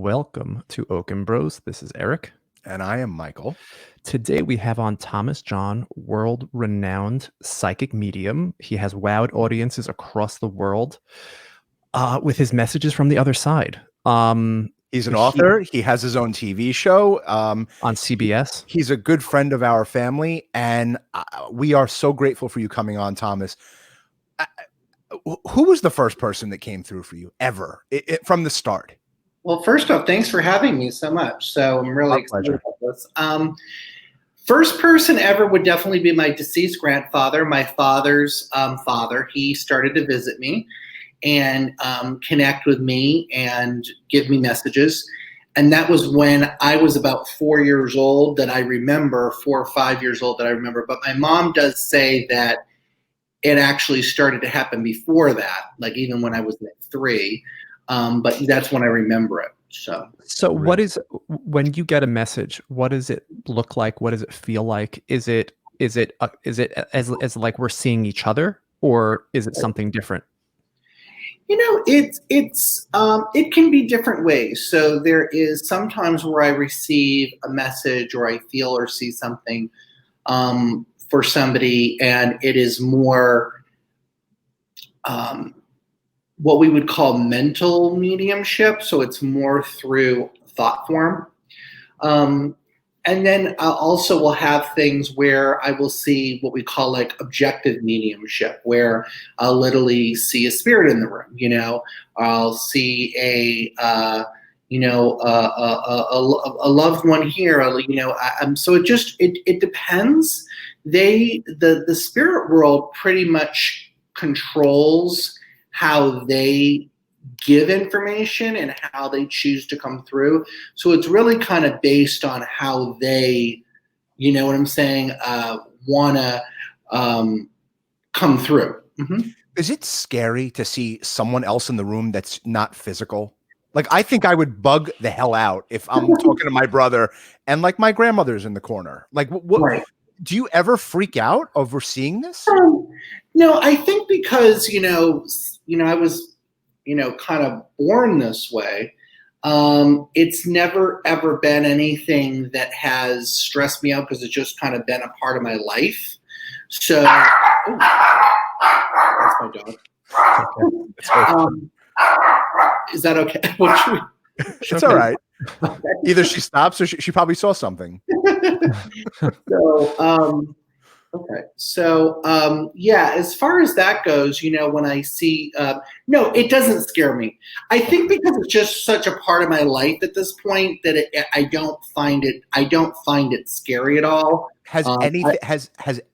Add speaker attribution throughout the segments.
Speaker 1: Welcome to Okon Bros. This is Eric.
Speaker 2: And I am Michael.
Speaker 1: Today we have on Thomas John, world-renowned psychic medium. He has wowed audiences across the world with his messages from the other side.
Speaker 2: He's an author. He has his own TV show
Speaker 1: on CBS.
Speaker 2: He's a good friend of our family, and we are so grateful for you coming on, Thomas. Who was the first person that came through for you ever from the start?
Speaker 3: Well, first off, thanks for having me so much. So I'm really excited about this. First person ever would definitely be my deceased grandfather, my father's father. He started to visit me and connect with me and give me messages. And that was when I was about 4 years old that I remember, 4 or 5 years old that I remember. But my mom does say that it actually started to happen before that, like even when I was like 3. But that's when I remember it. So
Speaker 1: what is, when you get a message, what does it look like? What does it feel like? Is it as like we're seeing each other, or is it something different?
Speaker 3: You know, it can be different ways. So there is sometimes where I receive a message or I feel or see something for somebody, and it is more what we would call mental mediumship. So it's more through thought form. And then I also will have things where I will see what we call like objective mediumship, where I'll literally see a spirit in the room. You know, I'll see a loved one here. So it depends. The spirit world pretty much controls how they give information and how they choose to come through. So it's really kind of based on how they, you know what I'm saying, want to come through. Mm-hmm.
Speaker 2: Is it scary to see someone else in the room that's not physical? Like, I think I would bug the hell out if I'm talking to my brother and like my grandmother's in the corner. Like, what right. Do you ever freak out over seeing this?
Speaker 3: No, I think because, you know, I was, kind of born this way. It's never, ever been anything that has stressed me out because it's just kind of been a part of my life. So, that's my dog. Is that okay?
Speaker 2: It's all right. Either she stops or she probably saw something.
Speaker 3: Okay. So, yeah, as far as that goes, when I see, no, it doesn't scare me. I think because it's just such a part of my life at this point that I don't find it scary at all.
Speaker 2: Has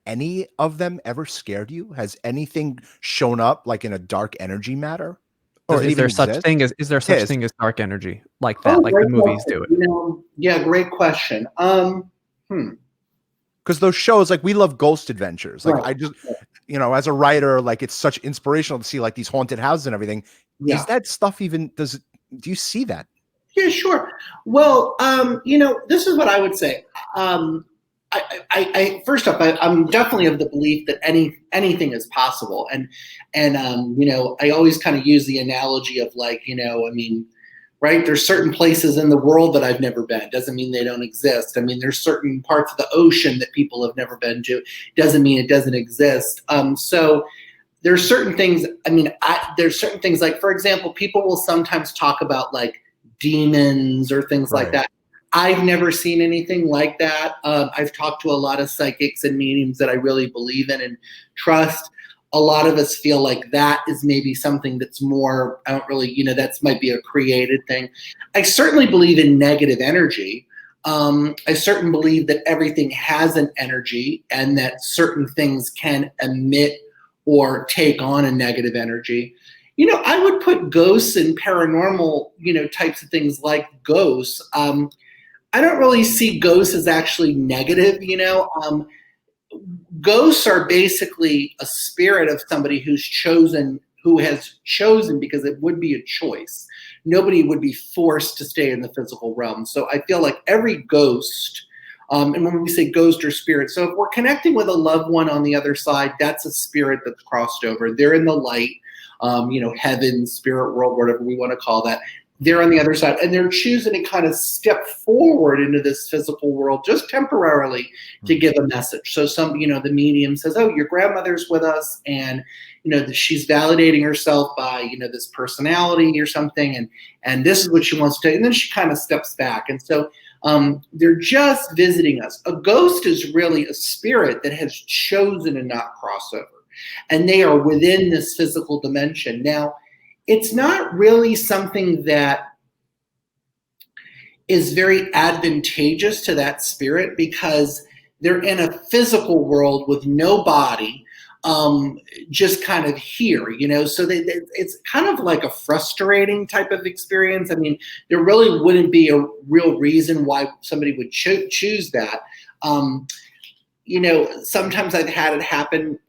Speaker 2: any of them ever scared you? Has anything shown up like in a dark energy matter?
Speaker 1: Or is there such thing as dark energy like that, like the movies do it?
Speaker 3: Yeah, great question.
Speaker 2: Because those shows, like, we love ghost adventures. Like, right. I just, as a writer, like, it's such inspirational to see like these haunted houses and everything. Yeah. Is that stuff even, do you see that?
Speaker 3: Yeah, sure. Well, this is what I would say. I first off, I'm definitely of the belief that anything is possible. And I always kind of use the analogy of like, right? There's certain places in the world that I've never been. Doesn't mean they don't exist. I mean, there's certain parts of the ocean that people have never been to. Doesn't mean it doesn't exist. So there's certain things. There's certain things like, for example, people will sometimes talk about like demons or things right. like that. I've never seen anything like that. I've talked to a lot of psychics and mediums that I really believe in and trust. A lot of us feel like that is maybe something that's more, I don't really, that might be a created thing. I certainly believe in negative energy. I certainly believe that everything has an energy and that certain things can emit or take on a negative energy. I would put ghosts and paranormal, types of things like ghosts. I don't really see ghosts as actually negative, Ghosts are basically a spirit of somebody who has chosen because it would be a choice. Nobody would be forced to stay in the physical realm. So I feel like every ghost, and when we say ghost or spirit, so if we're connecting with a loved one on the other side, that's a spirit that's crossed over. They're in the light, heaven, spirit world, whatever we want to call that. they're on the other side, and they're choosing to kind of step forward into this physical world just temporarily to give a message. So the medium says, oh, your grandmother's with us, and, she's validating herself by, this personality or something, and this is what she wants to do. And then she kind of steps back. And so they're just visiting us. A ghost is really a spirit that has chosen to not cross over, and they are within this physical dimension. Now, it's not really something that is very advantageous to that spirit because they're in a physical world with no body, just kind of here, so it's kind of like a frustrating type of experience. I mean, there really wouldn't be a real reason why somebody would choose that. Sometimes I've had it happen.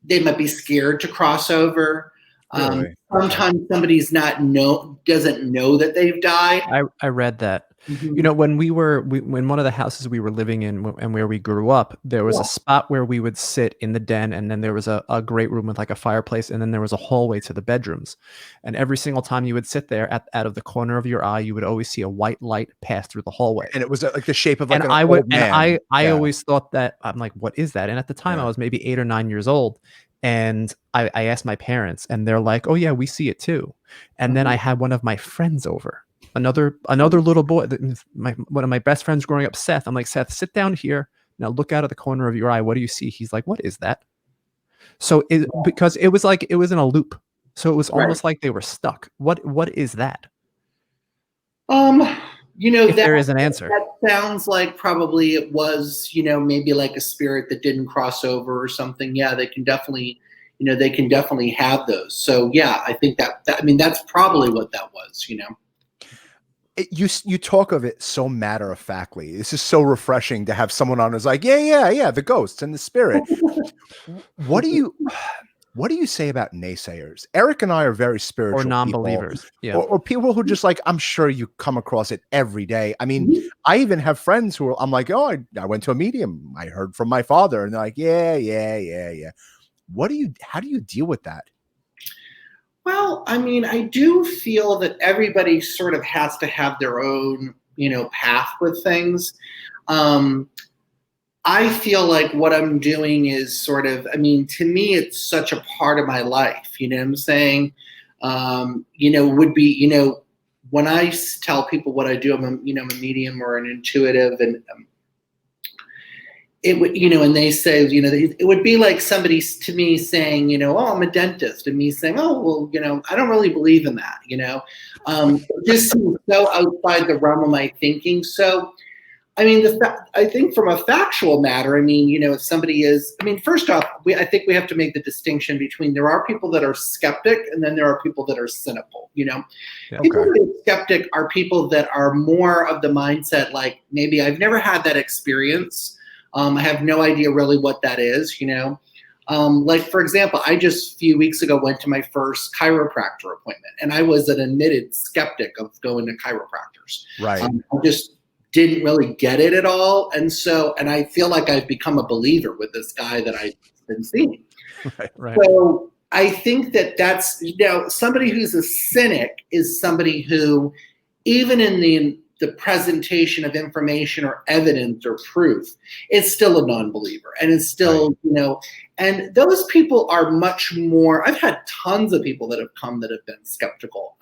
Speaker 3: They might be scared to cross over.
Speaker 2: Really?
Speaker 3: Sometimes somebody's doesn't know that they've died.
Speaker 1: I read that.
Speaker 3: Mm-hmm.
Speaker 1: When one of the houses we were living in and where we grew up, there was a spot where we would sit in the den, and then there was a great room with like a fireplace, and then there was a hallway to the bedrooms. And every single time you would sit there, out of the corner of your eye, you would always see a white light pass through the hallway.
Speaker 2: And it was like the shape of like
Speaker 1: and
Speaker 2: an
Speaker 1: I
Speaker 2: old
Speaker 1: would,
Speaker 2: man.
Speaker 1: and I always thought that, I'm like, what is that? And at the time I was maybe 8 or 9 years old. And I asked my parents, and they're like, oh yeah, we see it too. And then I had one of my friends over, another little boy, one of my best friends growing up, Seth. I'm like, Seth, sit down here. Now look out of the corner of your eye. What do you see? He's like, what is that? So because it was like, it was in a loop. So it was almost like they were stuck. What is that? If there is an answer.
Speaker 3: That sounds like probably it was, maybe like a spirit that didn't cross over or something. Yeah, they can definitely, have those. So yeah, I think that's probably what that was,
Speaker 2: You talk of it so matter of factly. This is so refreshing to have someone on who's like, yeah, the ghosts and the spirit. What do you say about naysayers? Eric and I are very spiritual
Speaker 1: or non-believers,
Speaker 2: or people who just like, I'm sure you come across it every day. I mean, I even have friends who I'm like, oh, I went to a medium. I heard from my father, and they're like, yeah. How do you deal with that?
Speaker 3: Well, I mean, I do feel that everybody sort of has to have their own, path with things. I feel like what I'm doing is sort of, to me, it's such a part of my life. You know what I'm saying? Would be, when I tell people what I do, I'm a medium or an intuitive, and it would, and they say, it would be like somebody to me saying, oh, I'm a dentist, and me saying, oh, well, I don't really believe in that, it just seems so outside the realm of my thinking. So, I think from a factual matter, if somebody is, first off, I think we have to make the distinction between, there are people that are skeptic, and then there are people that are cynical, People that are skeptic are people that are more of the mindset, like, maybe I've never had that experience. I have no idea really what that is, like, for example, I just a few weeks ago went to my first chiropractor appointment, and I was an admitted skeptic of going to chiropractors.
Speaker 2: Right.
Speaker 3: I just didn't really get it at all. And I feel like I've become a believer with this guy that I've been seeing.
Speaker 1: Right.
Speaker 3: So I think that's, somebody who's a cynic is somebody who, even in the presentation of information or evidence or proof, is still a non-believer, and it's still, and those people are much more, I've had tons of people that have come that have been skeptical.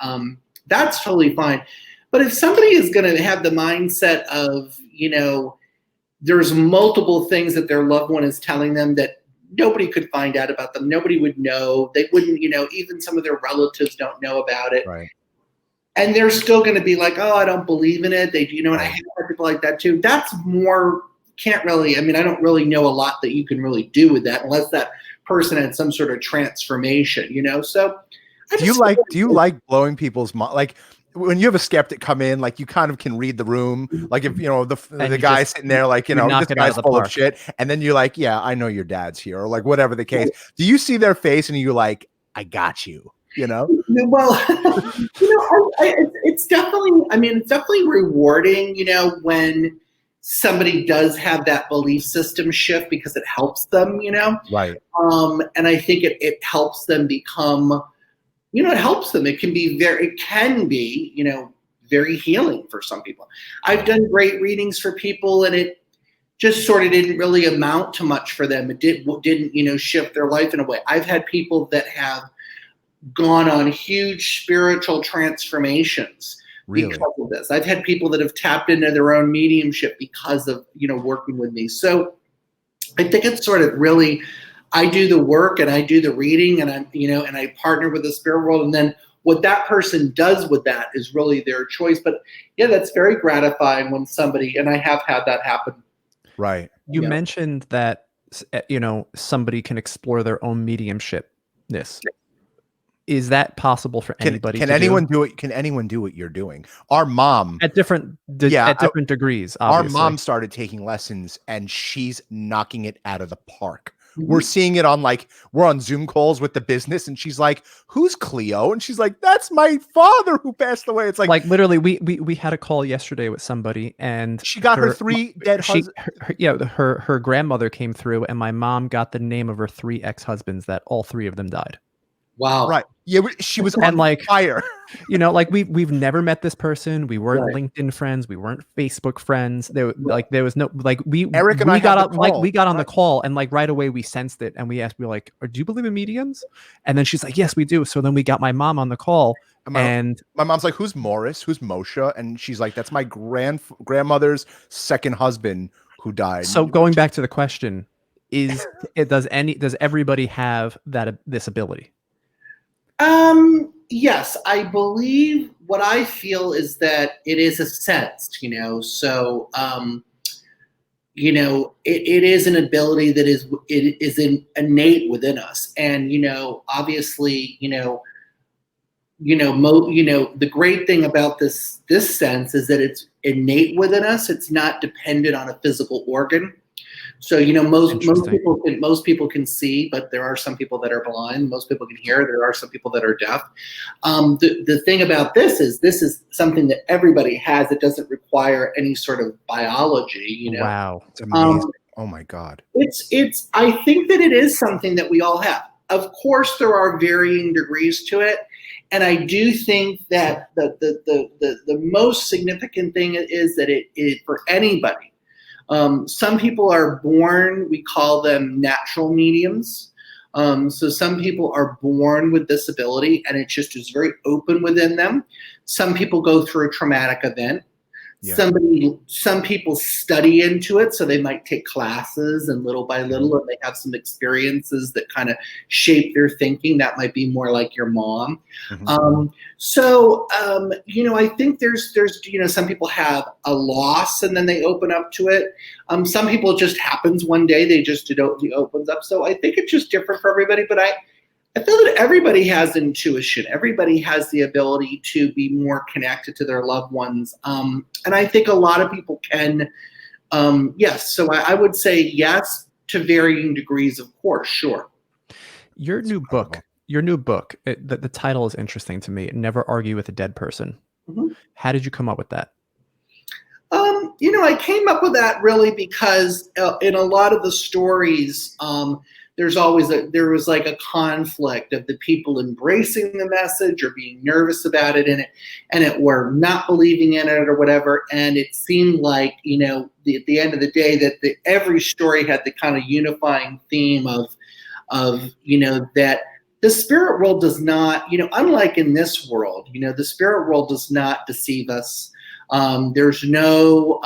Speaker 3: That's totally fine. But if somebody is going to have the mindset of, there's multiple things that their loved one is telling them that nobody could find out about them, nobody would know, they wouldn't, even some of their relatives don't know about it.
Speaker 2: Right.
Speaker 3: And they're still going to be like, oh, I don't believe in it. They, and I have people like that too. That's more, can't really, I don't really know a lot that you can really do with that unless that person had some sort of transformation, So
Speaker 2: do you like blowing people's mind? Like, when you have a skeptic come in, like, you kind of can read the room. Like, if the guy sitting there, like, this guy's full of shit, and then you're like, yeah, I know your dad's here, or like whatever the case. Do you see their face and you're like, I got you,
Speaker 3: Well, it's definitely, it's definitely rewarding, when somebody does have that belief system shift, because it helps them,
Speaker 2: Right.
Speaker 3: And I think it helps them become it helps them. It can be very healing for some people. I've done great readings for people, and it just sort of didn't really amount to much for them. It didn't shift their life in a way. I've had people that have gone on huge spiritual transformations because of this. I've had people that have tapped into their own mediumship because of, working with me. So I think it's sort of really, I do the work and I do the reading, and and I partner with the spirit world, and then what that person does with that is really their choice. But yeah, that's very gratifying when somebody, and I have had that happen.
Speaker 2: Right.
Speaker 1: You mentioned that, somebody can explore their own mediumshipness. Is that possible for anybody?
Speaker 2: Can anyone do it? Can anyone do what you're doing? Our mom
Speaker 1: at different degrees. Obviously.
Speaker 2: Our mom started taking lessons, and she's knocking it out of the park. We're seeing it on we're on Zoom calls with the business, and she's like, "Who's Cleo?" And she's like, "That's my father who passed away." It's like
Speaker 1: literally, we had a call yesterday with somebody, and
Speaker 2: she got her 3 dead husbands.
Speaker 1: Her grandmother came through, and my mom got the name of her 3 ex-husbands that all 3 of them died.
Speaker 3: Wow.
Speaker 2: Right. Yeah, she was on fire.
Speaker 1: We've never met this person. We weren't LinkedIn friends. We weren't Facebook friends. There was no
Speaker 2: Eric and I got
Speaker 1: on the call, and right away we sensed it, and we asked, do you believe in mediums? And then she's like, yes, we do. So then we got my mom on the call, and
Speaker 2: my mom's like, who's Morris? Who's Moshe? And she's like, that's my grandmother's second husband who died.
Speaker 1: So going back to the question, does everybody have this ability?
Speaker 3: Yes, I believe what I feel is that it is a sense, so, it is an ability that is innate within us. And, obviously, the great thing about this sense is that it's innate within us. It's not dependent on a physical organ. So, most people can see, but there are some people that are blind. Most people can hear. There are some people that are deaf. The thing about this is something that everybody has. It doesn't require any sort of biology,
Speaker 2: Wow. It's amazing. Oh my God.
Speaker 3: I think that it is something that we all have. Of course, there are varying degrees to it. And I do think that the most significant thing is that it for anybody. Some people are born, we call them natural mediums. So some people are born with this ability, and it just is very open within them. Some people go through a traumatic event. Yeah. Some people study into it, so they might take classes, and little by little, and they have some experiences that kind of shape their thinking. That might be more like your mom. Mm-hmm. I think there's some people have a loss and then they open up to it. Some people it just happens one day. It opens up. So I think it's just different for everybody. But I feel that everybody has intuition. Everybody has the ability to be more connected to their loved ones. And I think a lot of people can, yes. So I would say yes to varying degrees, of course, sure.
Speaker 1: Your new book, the title is interesting to me. Never Argue with a Dead Person. Mm-hmm. How did you come up with that?
Speaker 3: I came up with that really because in a lot of the stories, there was like a conflict of the people embracing the message or being nervous about it and it were not believing in it or whatever. And it seemed like, at the end of the day that every story had the kind of unifying theme of that the spirit world does not, unlike in this world, the spirit world does not deceive us. There's no,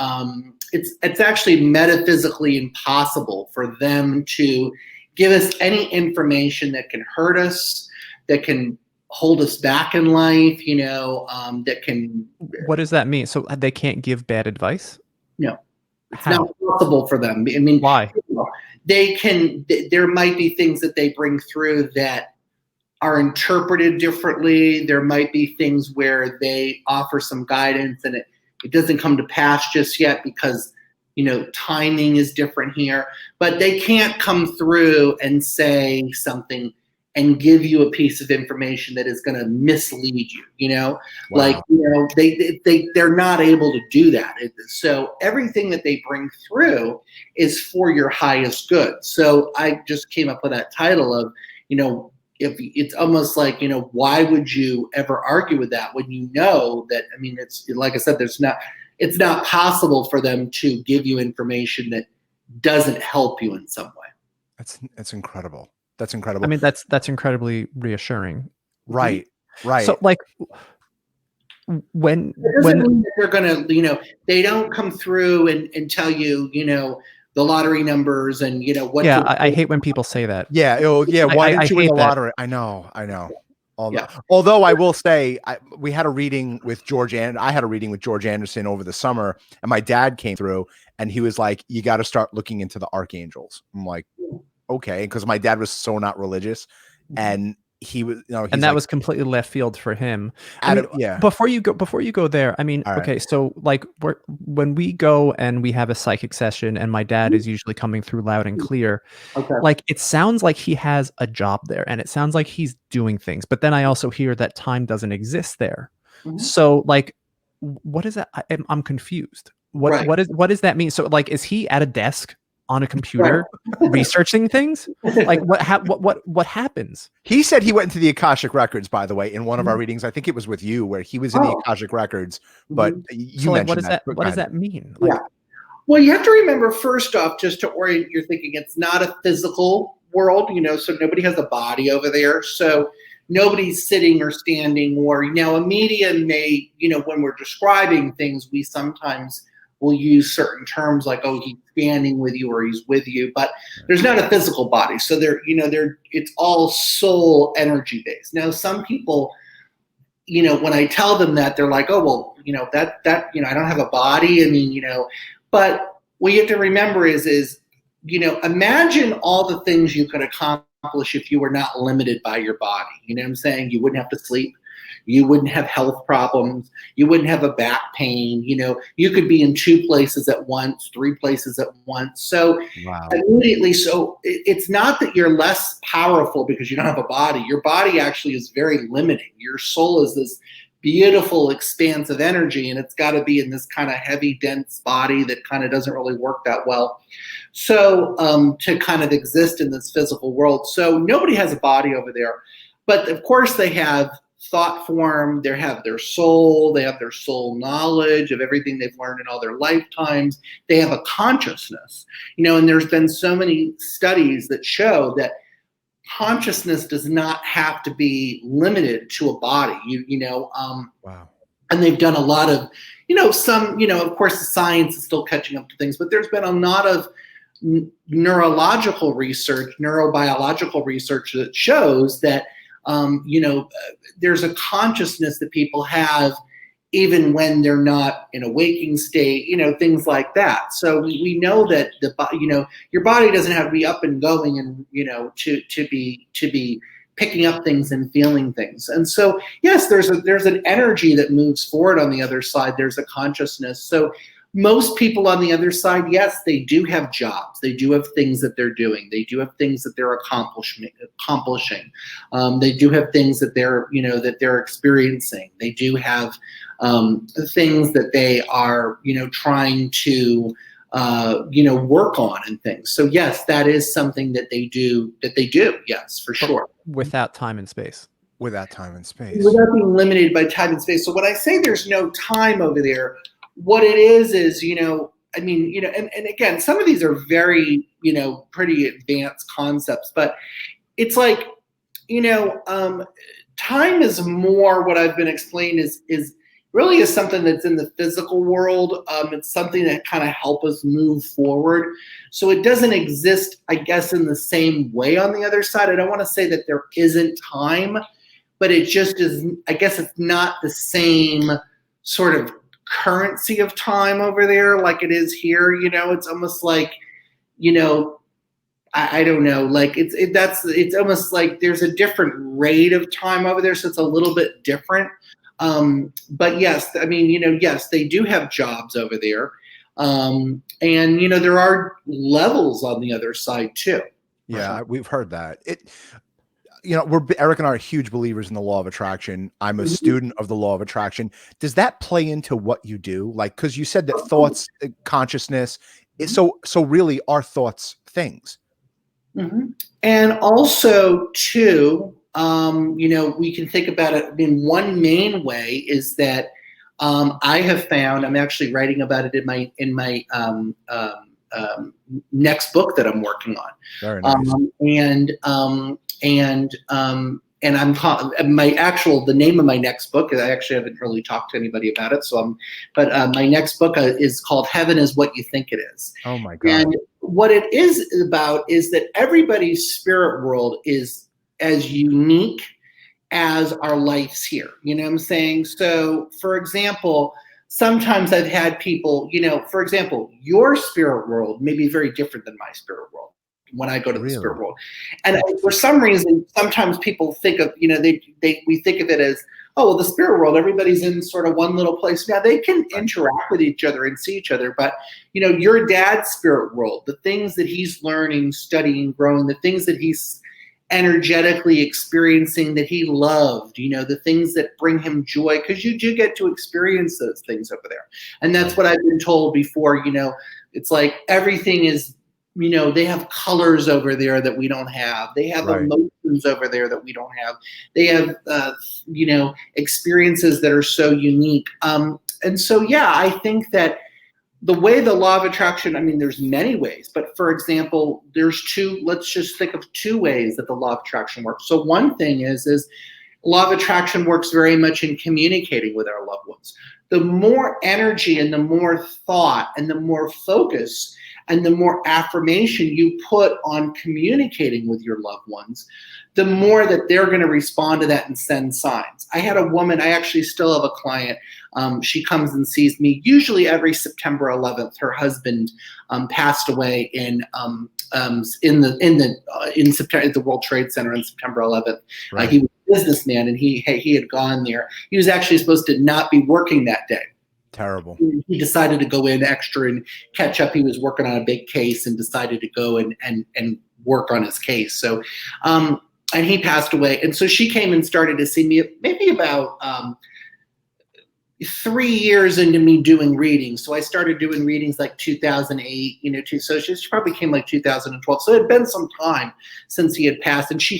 Speaker 3: it's actually metaphysically impossible for them to give us any information that can hurt us, that can hold us back in life, that can.
Speaker 1: What does that mean? So they can't give bad advice?
Speaker 3: No, it's not possible for them. I mean,
Speaker 1: why?
Speaker 3: There might be things that they bring through that are interpreted differently. There might be things where they offer some guidance and it doesn't come to pass just yet because timing is different here, but they can't come through and say something and give you a piece of information that is going to mislead you, Wow. They're not able to do that. So everything that they bring through is for your highest good. So I just came up with that title of, if it's almost like, why would you ever argue with that when you know that, I mean, it's like I said, it's not possible for them to give you information that doesn't help you in some way.
Speaker 2: That's incredible. That's incredible.
Speaker 1: I mean, that's incredibly reassuring.
Speaker 2: Right. Right.
Speaker 1: So like when
Speaker 3: it doesn't mean that they're gonna, they don't come through and tell you, the lottery numbers and what.
Speaker 1: Yeah, I hate when people say that.
Speaker 2: Yeah. Oh, yeah. Why didn't you win the lottery? I know. Although I will say, we had a reading with George Anderson over the summer, and my dad came through, and he was like, "You got to start looking into the archangels." I'm like, "Okay," because my dad was so not religious, and he was,
Speaker 1: and that was completely left field for him. Before you go there, I mean, okay, so like when we go and we have a psychic session, and my dad is usually coming through loud and clear.
Speaker 3: Okay.
Speaker 1: Like it sounds like he has a job there, and it sounds like he's doing things. But then I also hear that time doesn't exist there. Mm-hmm. So like, what is that? I'm confused. What does that mean? So like, is he at a desk on a computer researching things? Like what happens?
Speaker 2: He said he went into the Akashic records, by the way, in one of our readings. I think it was with you, where he was in the Akashic records, but you mentioned
Speaker 1: what does that mean?
Speaker 3: Like, well, you have to remember, first off, just to orient your thinking, it's not a physical world, so nobody has a body over there. So nobody's sitting or standing, or a medium may, when we're describing things, we sometimes will use certain terms like, oh, he's standing with you or he's with you, but there's not a physical body. So it's all soul energy based. Now, some people, when I tell them that, they're like, oh, well, that I don't have a body. I mean, but what you have to remember is, imagine all the things you could accomplish if you were not limited by your body. You know what I'm saying? You wouldn't have to sleep. You wouldn't have health problems. You wouldn't have a back pain. You could be in 2 places at once, 3 places at once. So immediately, it's not that you're less powerful because you don't have a body. Your body actually is very limiting. Your soul is this beautiful expanse of energy, and it's got to be in this kind of heavy, dense body that kind of doesn't really work that well. So to kind of exist in this physical world. So nobody has a body over there. But of course they have thought form, they have their soul knowledge of everything they've learned in all their lifetimes. They have a consciousness, and there's been so many studies that show that consciousness does not have to be limited to a body.
Speaker 2: Wow.
Speaker 3: And they've done a lot of, some, of course the science is still catching up to things, but there's been a lot of neurobiological research that shows that there's a consciousness that people have even when they're not in a waking state, things like that. So we know that your body doesn't have to be up and going and, to be picking up things and feeling things. And so, yes, there's an energy that moves forward on the other side. There's a consciousness. So most people on the other side, yes, they do have jobs. They do have things that they're doing. They do have things that they're accomplishing. They do have things that they're experiencing. They do have things that they are, trying to, work on and things. So yes, that is something that they do. Yes, for sure.
Speaker 1: Without time and space.
Speaker 2: Without
Speaker 3: being limited by time and space. So when I say there's no time over there, what it is, and again, some of these are very, pretty advanced concepts, but it's like, time is more, what I've been explained is really is something that's in the physical world. It's something that kind of help us move forward. So it doesn't exist, I guess, in the same way on the other side. I don't want to say that there isn't time, but it just is, I guess it's not the same sort of currency of time over there like it is here. It's almost like, I don't know, like it's almost like there's a different rate of time over there, so it's a little bit different. But yes, I mean, yes, they do have jobs over there, and there are levels on the other side too.
Speaker 2: Yeah, we've heard that. Eric and I are huge believers in the law of attraction. I'm a student of the law of attraction. Does that play into what you do? Like, because you said that thoughts, consciousness, so really are thoughts things?
Speaker 3: Mm-hmm. And also too, we can think about it in one main way is that I have found, I'm actually writing about it in my next book that I'm working on.
Speaker 2: Very nice.
Speaker 3: The name of my next book, I actually haven't really talked to anybody about it. But my next book is called Heaven is What You Think It Is.
Speaker 2: Oh my God.
Speaker 3: And what it is about is that everybody's spirit world is as unique as our lives here. You know what I'm saying? So, for example, sometimes I've had people, for example, your spirit world may be very different than my spirit world when I go to the spirit world. And for some reason, sometimes people think of, we think of it as, oh, well, the spirit world, everybody's in sort of one little place. Now, they can interact with each other and see each other, but, your dad's spirit world, the things that he's learning, studying, growing, the things that he's energetically experiencing that he loved, the things that bring him joy, because you do get to experience those things over there. And that's what I've been told before, it's like everything is, they have colors over there that we don't have. They have emotions over there that we don't have. They have, experiences that are so unique. And so, yeah, I think that the way the law of attraction, there's many ways, but for example, let's just think of two ways that the law of attraction works. So one thing is law of attraction works very much in communicating with our loved ones. The more energy and the more thought and the more focus and the more affirmation you put on communicating with your loved ones, the more that they're going to respond to that and send signs. I had a woman, I actually still have a client. She comes and sees me usually every September 11th. Her husband passed away in September at the World Trade Center on September 11th. He was a businessman and he had gone there. He was actually supposed to not be working that day.
Speaker 2: Terrible.
Speaker 3: He decided to go in extra and catch up. He was working on a big case and decided to go and work on his case. So, and he passed away. And so she came and started to see me maybe about 3 years into me doing readings. So I started doing readings like 2008, so she probably came like 2012. So it had been some time since he had passed. And she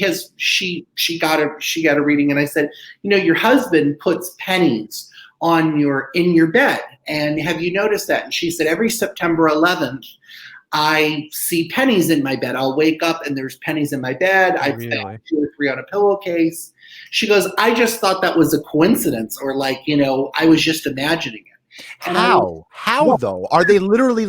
Speaker 3: got a reading. And I said, your husband puts pennies in your bed. And have you noticed that? And she said, every September 11th, I see pennies in my bed. I'll wake up and there's pennies in my bed. I've found 2 or 3 on a pillowcase. She goes, I just thought that was a coincidence, or I was just imagining it. And
Speaker 2: How though? Are they literally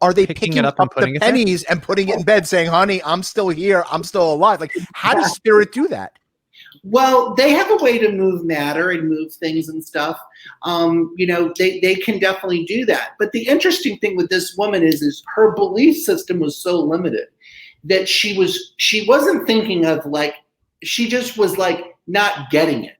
Speaker 2: are they picking
Speaker 1: it up and putting
Speaker 2: the pennies and putting it in bed saying, honey, I'm still here. I'm still alive. How does spirit do that?
Speaker 3: Well, they have a way to move matter and move things and stuff. They can definitely do that. But the interesting thing with this woman is her belief system was so limited that she wasn't thinking of she just was not getting it,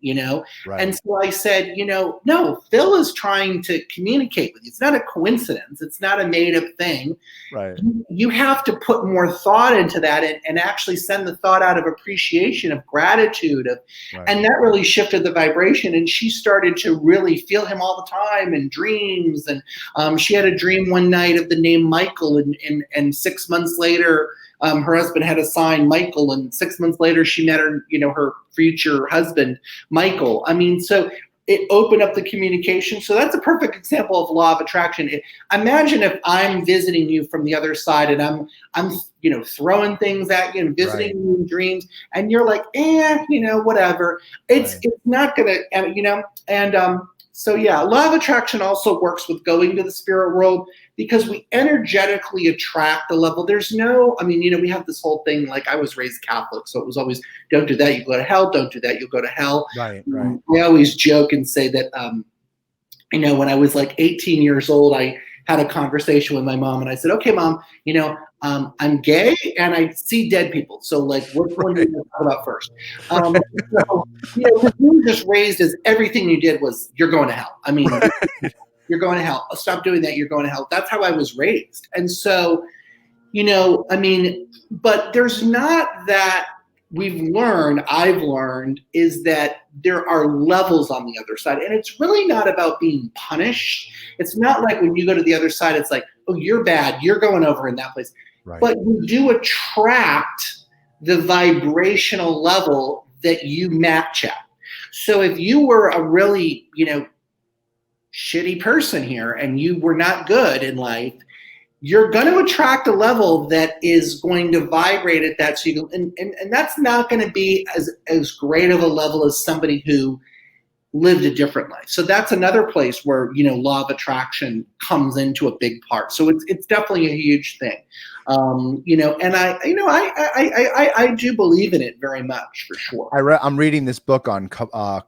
Speaker 2: Right.
Speaker 3: And so I said, no, Phil is trying to communicate with you. It's not a coincidence. It's not a made up thing.
Speaker 2: Right.
Speaker 3: You have to put more thought into that and actually send the thought out of appreciation, of gratitude, and that really shifted the vibration. And she started to really feel him all the time in dreams. And she had a dream one night of the name Michael, and 6 months later, her husband had a sign Michael, and 6 months later she met her future husband, Michael. So it opened up the communication. So that's a perfect example of law of attraction. Imagine if I'm visiting you from the other side and I'm throwing things at you and visiting you in dreams, and you're like, whatever. It's not gonna, so yeah, law of attraction also works with going to the spirit world, because we energetically attract the level. There's no, we have this whole thing, I was raised Catholic, so it was always, don't do that, you go to hell, don't do that, you'll go to hell.
Speaker 2: Right.
Speaker 3: I always joke and say that, when I was 18 years old, I had a conversation with my mom, and I said, okay, Mom, I'm gay and I see dead people. So which one do you want to talk about first? You were just raised as everything you did was, you're going to hell. You're going to hell. Stop doing that. You're going to hell. That's how I was raised. And so, but there's not that I've learned is that there are levels on the other side. And it's really not about being punished. It's not like when you go to the other side, it's like, oh, you're bad, you're going over in that place. Right. But you do attract the vibrational level that you match at. So if you were a really, shitty person here and you were not good in life, you're going to attract a level that is going to vibrate at that. So and that's not going to be as great of a level as somebody who lived a different life. So that's another place where, law of attraction comes into a big part. So it's definitely a huge thing. And I do believe in it very much, for sure.
Speaker 2: I'm reading this book on Kabbalah,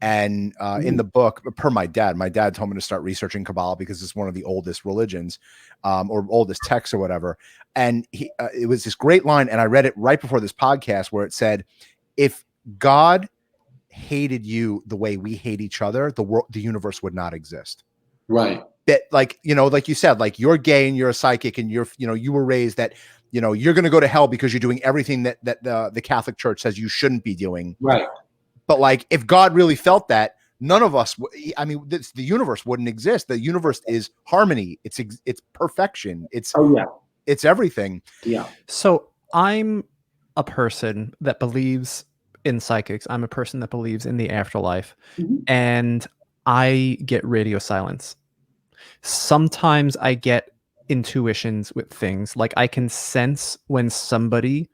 Speaker 2: and in the book, per my dad told me to start researching Kabbalah because it's one of the oldest religions, or oldest texts or whatever. And it was this great line, and I read it right before this podcast, where it said, if God hated you the way we hate each other, the universe would not exist.
Speaker 3: Right.
Speaker 2: That, like you said, like, you're gay and you're a psychic and you were raised that, you're going to go to hell because you're doing everything that the Catholic Church says you shouldn't be doing.
Speaker 3: Right.
Speaker 2: But like, if God really felt that, none of us, the universe wouldn't exist. The universe is harmony. It's perfection. It's everything.
Speaker 3: Yeah.
Speaker 1: So I'm a person that believes in psychics. I'm a person that believes in the afterlife, and I get radio silence. Sometimes I get intuitions with things. Like, I can sense when somebody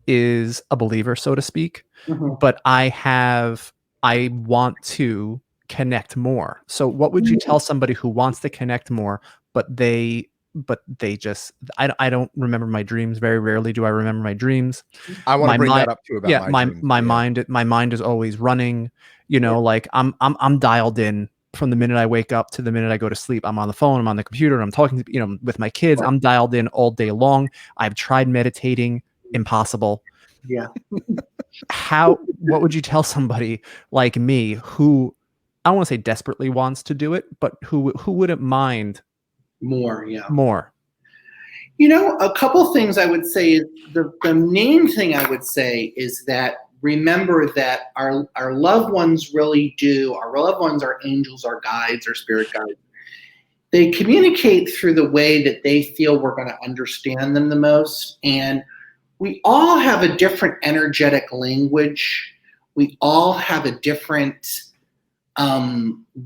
Speaker 1: is a believer, so to speak, but I want to connect more. So what would you tell somebody who wants to connect more, but they just, I don't remember my dreams. Very rarely do I remember my dreams.
Speaker 2: I want to bring that up too about
Speaker 1: my mind is always running, like I'm dialed in from the minute I wake up to the minute I go to sleep. I'm on the phone, I'm on the computer, I'm talking to, with my kids. I'm dialed in all day long. I've tried meditating, impossible.
Speaker 3: Yeah.
Speaker 1: What would you tell somebody like me who, I don't want to say desperately wants to do it, but who wouldn't mind
Speaker 3: more? Yeah.
Speaker 1: More.
Speaker 3: A couple things I would say is the main thing I would say is that remember that our loved ones really do. Our loved ones are angels, our guides, our spirit guides. They communicate through the way that they feel we're going to understand them the most. And we all have a different energetic language. We all have a different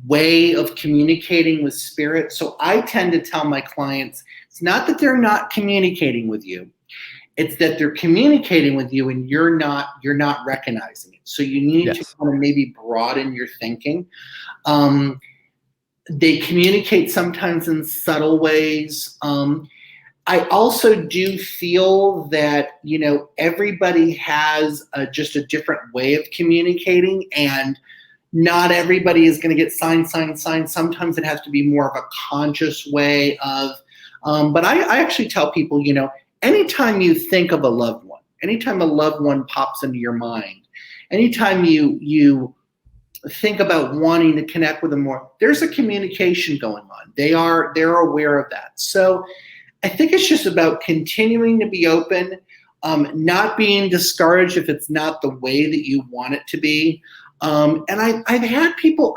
Speaker 3: way of communicating with spirit. So I tend to tell my clients, it's not that they're not communicating with you. It's that they're communicating with you and you're not recognizing it. So you need to kind of maybe broaden your thinking. They communicate sometimes in subtle ways. I also do feel that, everybody has just a different way of communicating, and not everybody is going to get sign. Sometimes it has to be more of a conscious way of, but I actually tell people, anytime you think of a loved one, anytime a loved one pops into your mind, anytime you think about wanting to connect with them more, there's a communication going on. They're aware of that. So I think it's just about continuing to be open, not being discouraged if it's not the way that you want it to be. And I've had people,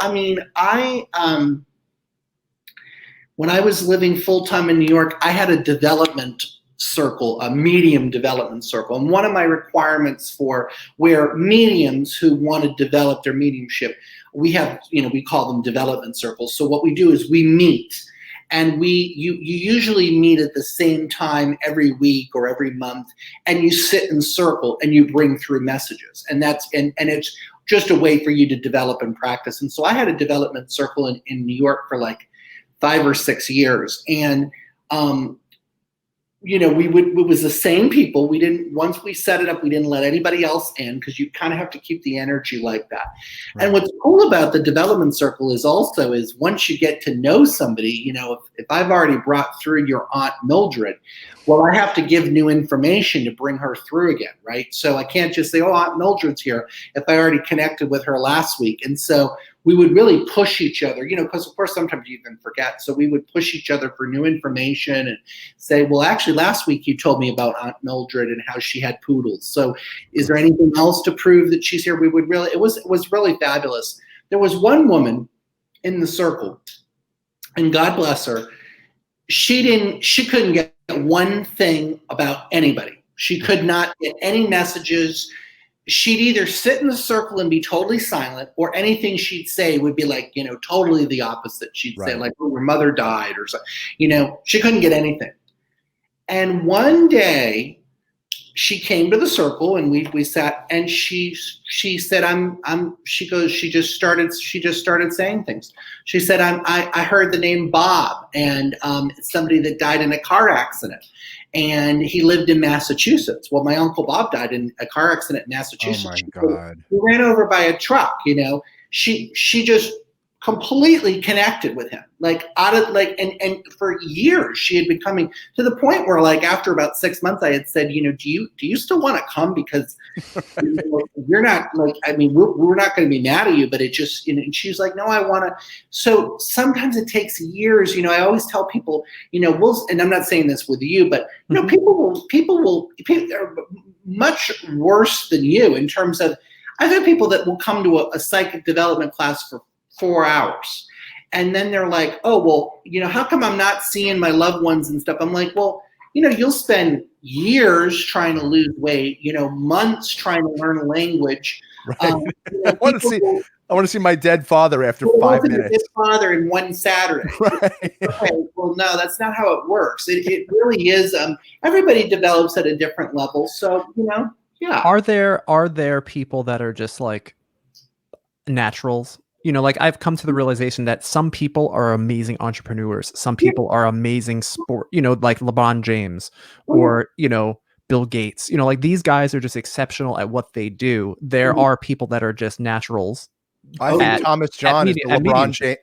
Speaker 3: when I was living full-time in New York, I had a development circle, a medium development circle. And one of my requirements for where mediums who want to develop their mediumship, we have, we call them development circles. So what we do is we meet. And you usually meet at the same time every week or every month, and you sit in circle and you bring through messages. And it's just a way for you to develop and practice. And so I had a development circle in New York for like 5 or 6 years. And, it was the same people. Once we set it up, we didn't let anybody else in because you kind of have to keep the energy like that. Right. And what's cool about the development circle is once you get to know somebody, if I've already brought through your Aunt Mildred, well, I have to give new information to bring her through again, right? So I can't just say, oh, Aunt Mildred's here if I already connected with her last week. And so we would really push each other, because of course sometimes you even forget. So we would push each other for new information and say, well, actually last week you told me about Aunt Mildred and how she had poodles. So is there anything else to prove that she's here? It was really fabulous. There was one woman in the circle, and God bless her. She couldn't get one thing about anybody. She could not get any messages. she'd either sit in the circle and be totally silent, or anything she'd say would be like, totally the opposite. She'd say like, oh, your mother died or something. She couldn't get anything. And one day she came to the circle and we sat, and she said, she just started saying things. She said, I heard the name Bob, and it's somebody that died in a car accident. And he lived in Massachusetts. Well, my uncle Bob died in a car accident in Massachusetts.
Speaker 2: Oh my God.
Speaker 3: He ran over by a truck, She just completely connected with him. And for years she had been coming, to the point where after about 6 months I had said, do you still want to come? Because you're not we're not going to be mad at you, but it just, and she's like, no, I want to. So sometimes it takes years. I always tell people, and I'm not saying this with you, but people are much worse than you in terms of, I've had people that will come to a psychic development class for 4 hours. And then they're like, oh, well, how come I'm not seeing my loved ones and stuff? I'm like, well, you'll spend years trying to lose weight, months trying to learn a language.
Speaker 2: Right. I want to see my dead father after 5 minutes.
Speaker 3: Dead father in one Saturday.
Speaker 2: Right.
Speaker 3: Okay, well, no, that's not how it works. It really is. Everybody develops at a different level. So, yeah.
Speaker 1: Are there people that are just like naturals? I've come to the realization that some people are amazing entrepreneurs. Some people are amazing sport, like LeBron James or, Bill Gates. These guys are just exceptional at what they do. There are people that are just naturals.
Speaker 2: I think Thomas John is the LeBron James.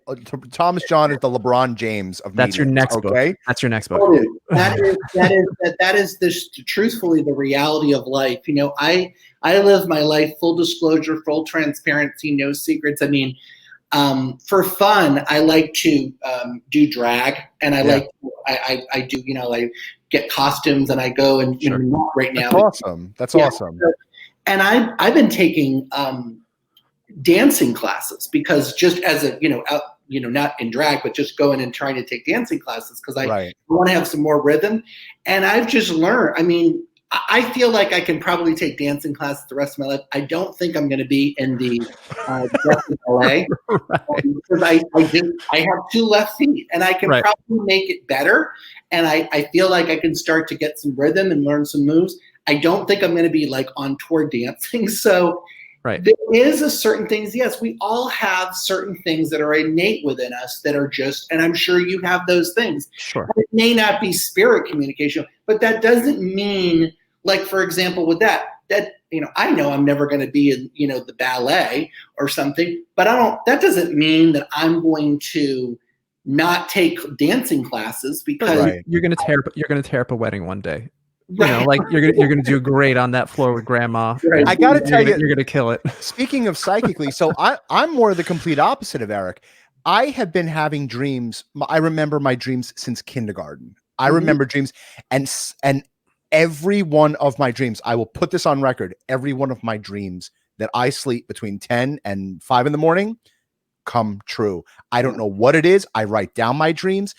Speaker 2: Thomas John is the LeBron James of
Speaker 1: That's your next book.
Speaker 2: Okay,
Speaker 1: that's your next book.
Speaker 3: That is this, truthfully, the reality of life. I live my life full disclosure, full transparency, no secrets. I mean, for fun, I like to do drag, and I like I do. I get costumes, and I go and not right now.
Speaker 2: That's awesome. That's awesome.
Speaker 3: And I've been taking dancing classes, because just as a not in drag, but just going and trying to take dancing classes because I want to have some more rhythm. And I've just learned, I feel like I can probably take dancing classes the rest of my life. I don't think I'm going to be in the ballet because I have 2 left feet, and I can probably make it better. And I feel like I can start to get some rhythm and learn some moves. I don't think I'm going to be on tour dancing. So there is a certain things. Yes, we all have certain things that are innate within us that are just, and I'm sure you have those things.
Speaker 1: Sure.
Speaker 3: It may not be spirit communication, but that doesn't mean, for example, with that I know I'm never going to be in, the ballet or something, but that doesn't mean that I'm going to not take dancing classes because
Speaker 1: you're going to tear up a wedding one day. You're gonna do great on that floor with grandma.
Speaker 2: Right. I gotta tell you,
Speaker 1: you're gonna kill it.
Speaker 2: Speaking of psychically, so I'm more the complete opposite of Eric. I have been having dreams. I remember my dreams since kindergarten. I remember dreams, and every one of my dreams, I will put this on record. Every one of my dreams that I sleep between 10 and 5 in the morning come true. I don't know what it is. I write down my dreams.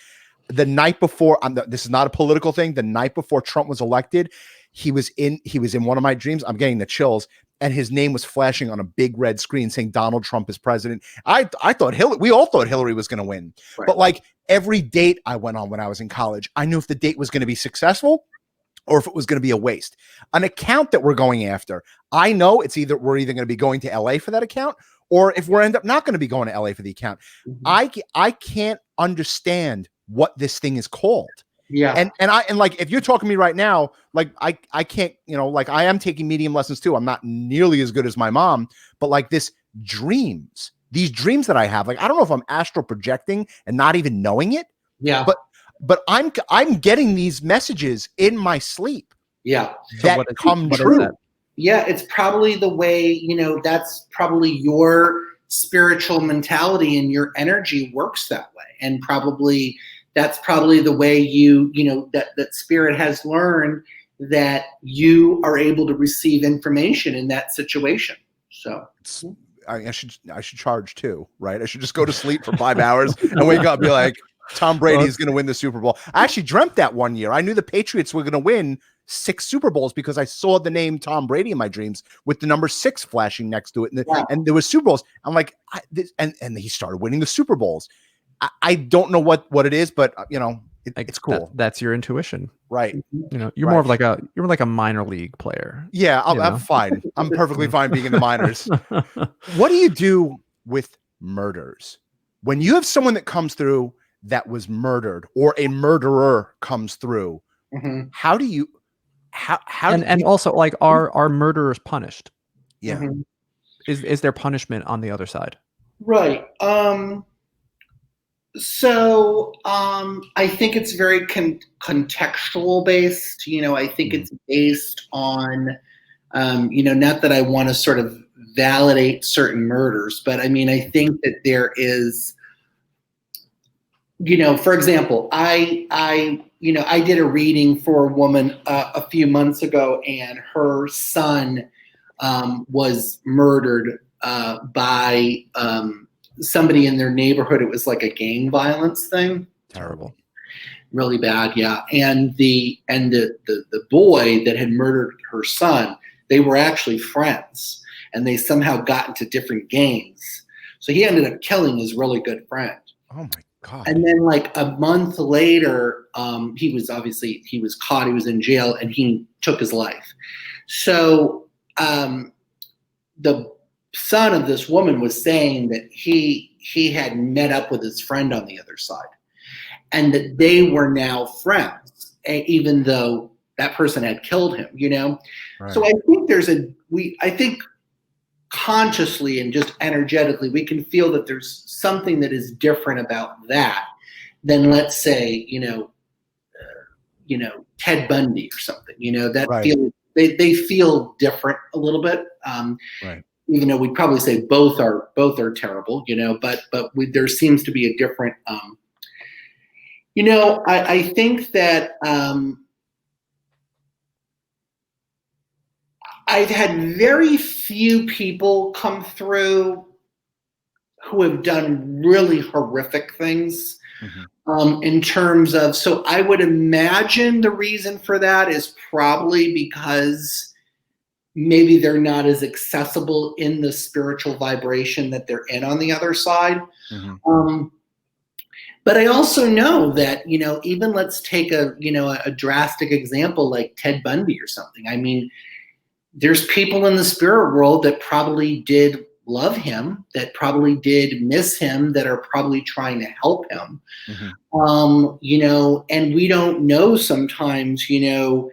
Speaker 2: The night before, this is not a political thing. The night before Trump was elected, he was in one of my dreams. I'm getting the chills, and his name was flashing on a big red screen saying Donald Trump is president. I thought we all thought Hillary was going to win. Right. But every date I went on when I was in college, I knew if the date was going to be successful or if it was going to be a waste. An account that we're going after, I know we're either going to be going to LA for that account, or if we're end up not going to be going to LA for the account. I can't understand what this thing is called. Yeah. And if you're talking to me right now, I can't, I am taking medium lessons too. I'm not nearly as good as my mom, but these dreams that I have, I don't know if I'm astral projecting and not even knowing it. Yeah. But I'm getting these messages in my sleep. Yeah. That come true.
Speaker 3: Yeah. It's probably the way, that's probably your spiritual mentality and your energy works that way. And that's probably the way that spirit has learned that you are able to receive information in that situation. So
Speaker 2: I should charge too, right? I should just go to sleep for 5 hours and wake up and be like, Tom Brady is going to win the Super Bowl. I actually dreamt that one year. I knew the Patriots were going to win 6 Super Bowls because I saw the name Tom Brady in my dreams with the number 6 flashing next to it. And there was Super Bowls. I'm like, and he started winning the Super Bowls. I don't know what it is, but it's cool.
Speaker 1: That's your intuition,
Speaker 2: right?
Speaker 1: You're more of like a minor league player.
Speaker 2: Yeah, I'm fine. I'm perfectly fine being in the minors. What do you do with murders when you have someone that comes through that was murdered, or a murderer comes through? How do you and
Speaker 1: also, like, are murderers punished?
Speaker 2: Yeah.
Speaker 1: Is there punishment on the other side?
Speaker 3: Right. So I think it's very contextual based. I think it's based on, not that I want to sort of validate certain murders, but I mean, I think that there is, for example, I did a reading for a woman a few months ago, and her son was murdered by somebody in their neighborhood. It was like a gang violence thing.
Speaker 2: Terrible.
Speaker 3: Really bad, yeah. And the boy that had murdered her son, they were actually friends, and they somehow got into different gangs. So he ended up killing his really good friend.
Speaker 2: Oh my God.
Speaker 3: And then like a month later, he was caught, he was in jail, and he took his life. So the son of this woman was saying that he had met up with his friend on the other side, and that they were now friends, even though that person had killed him, Right. So I think I think consciously and just energetically, we can feel that there's something that is different about that than, let's say, Ted Bundy or something, that
Speaker 2: right.
Speaker 3: they feel different a little bit.
Speaker 2: Right.
Speaker 3: Even though we'd probably say both are terrible, but there seems to be a different, I think that I've had very few people come through who have done really horrific things. In terms of, so I would imagine the reason for that is probably because maybe they're not as accessible in the spiritual vibration that they're in on the other side. But I also know that, even let's take a drastic example like Ted Bundy or something. I mean, there's people in the spirit world that probably did love him, that probably did miss him, that are probably trying to help him. And we don't know sometimes, the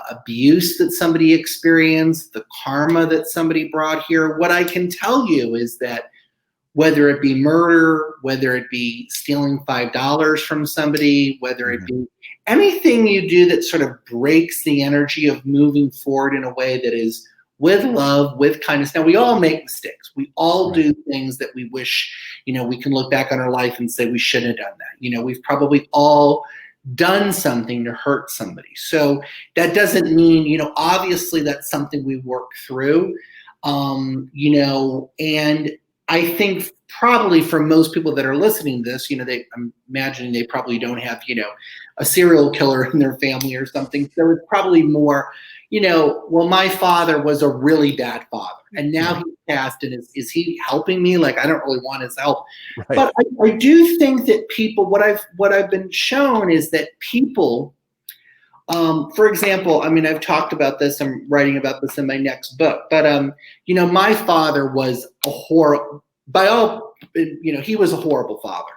Speaker 3: abuse that somebody experienced, the karma that somebody brought here. What I can tell you is that whether it be murder, whether it be stealing $5 from somebody, whether it be anything you do that sort of breaks the energy of moving forward in a way that is with love, with kindness. Now, we all make mistakes. We all do things that we wish, we can look back on our life and say we shouldn't have done that. We've probably all done something to hurt somebody. So that doesn't mean, obviously that's something we work through, and I think probably for most people that are listening to this, I'm imagining they probably don't have, a serial killer in their family or something. So it's probably more, well, my father was a really bad father, and now he's passed, and is he helping me? Like, I don't really want his help. Right. But I do think that people, what I've been shown is that people, for example, I mean, I've talked about this, I'm writing about this in my next book, but, my father was a horrible, he was a horrible father.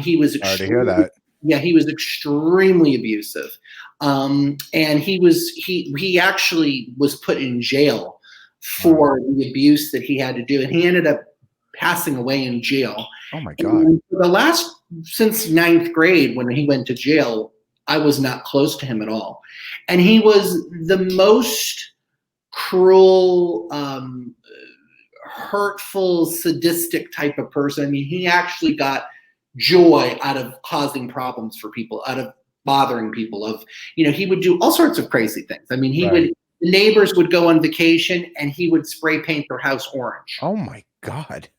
Speaker 3: He was
Speaker 2: Sorry to hear that.
Speaker 3: Yeah, he was extremely abusive. And he actually was put in jail for the abuse that he had to do. And he ended up passing away in jail.
Speaker 2: Oh my God.
Speaker 3: And since 9th grade, when he went to jail, I was not close to him at all. And he was the most cruel, hurtful, sadistic type of person. I mean, he actually got joy out of causing problems for people, out of bothering people, he would do all sorts of crazy things. I mean, the neighbors would go on vacation and he would spray paint their house orange.
Speaker 2: Oh my God.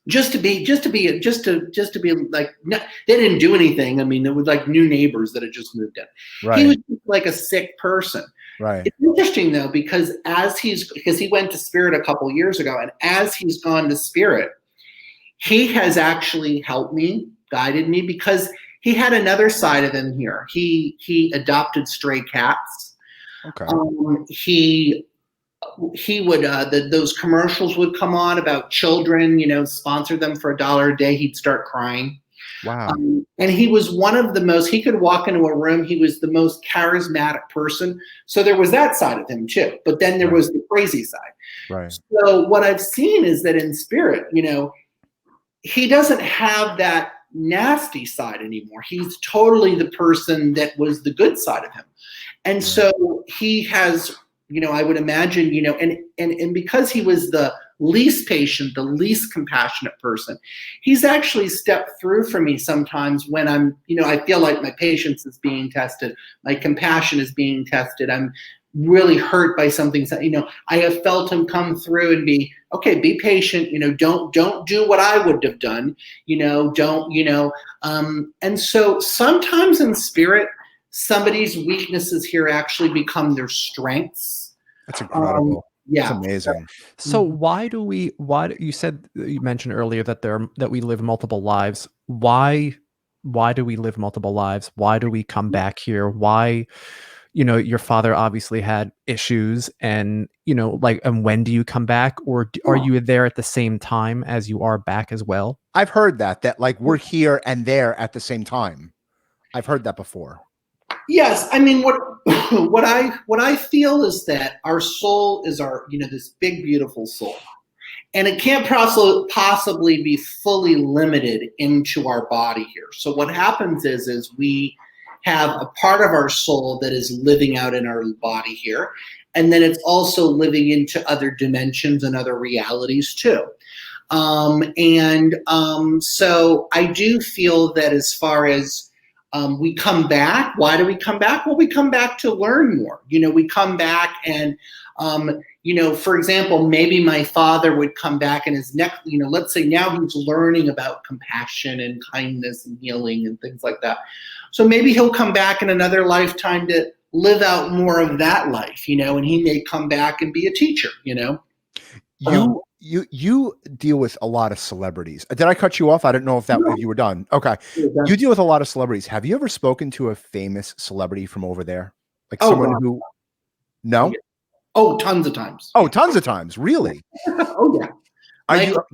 Speaker 3: just to be like, no, they didn't do anything. I mean, there was like new neighbors that had just moved in.
Speaker 2: Right.
Speaker 3: He was just like a sick person.
Speaker 2: Right.
Speaker 3: It's interesting though, because he went to Spirit a couple years ago, and as he's gone to Spirit, he has actually helped me, guided me, because he had another side of him here. He adopted stray cats.
Speaker 2: Okay.
Speaker 3: He would those commercials would come on about children, sponsor them for $1 a day. He'd start crying.
Speaker 2: Wow.
Speaker 3: And he was one of the most, he could walk into a room. He was the most charismatic person. So there was that side of him too. But then there was the crazy side.
Speaker 2: Right.
Speaker 3: So what I've seen is that in Spirit, he doesn't have that nasty side anymore. He's totally the person that was the good side of him. And so he has, I would imagine, and because he was the least patient, the least compassionate person, he's actually stepped through for me sometimes when I'm, I feel like my patience is being tested, my compassion is being tested. I'm really hurt by something. I have felt him come through and be, okay, be patient, don't do what I would have done, and so sometimes in Spirit, somebody's weaknesses here actually become their strengths.
Speaker 2: That's incredible.
Speaker 3: Yeah.
Speaker 2: That's amazing.
Speaker 1: So why do you mentioned earlier that we live multiple lives. Why do we live multiple lives? Why do we come back here? Why, your father obviously had issues, and, and when do you come back, or are you there at the same time as you are back as well?
Speaker 2: I've heard that like we're here and there at the same time. I've heard that before.
Speaker 3: Yes, I mean what I feel is that our soul is our, this big beautiful soul, and it can't possibly be fully limited into our body here. So what happens is we have a part of our soul that is living out in our body here, and then it's also living into other dimensions and other realities too. So I do feel that as far as we come back. Why do we come back? Well, we come back to learn more. We come back and, for example, maybe my father would come back and his next, let's say now he's learning about compassion and kindness and healing and things like that. So maybe he'll come back in another lifetime to live out more of that life, and he may come back and be a teacher,
Speaker 2: You deal with a lot of celebrities. Did I cut you off? I didn't know if you were done. Okay. You deal with a lot of celebrities. Have you ever spoken to a famous celebrity from over there? Like someone who, no?
Speaker 3: Oh, tons of times.
Speaker 2: Oh, tons of times. Really?
Speaker 3: Oh yeah.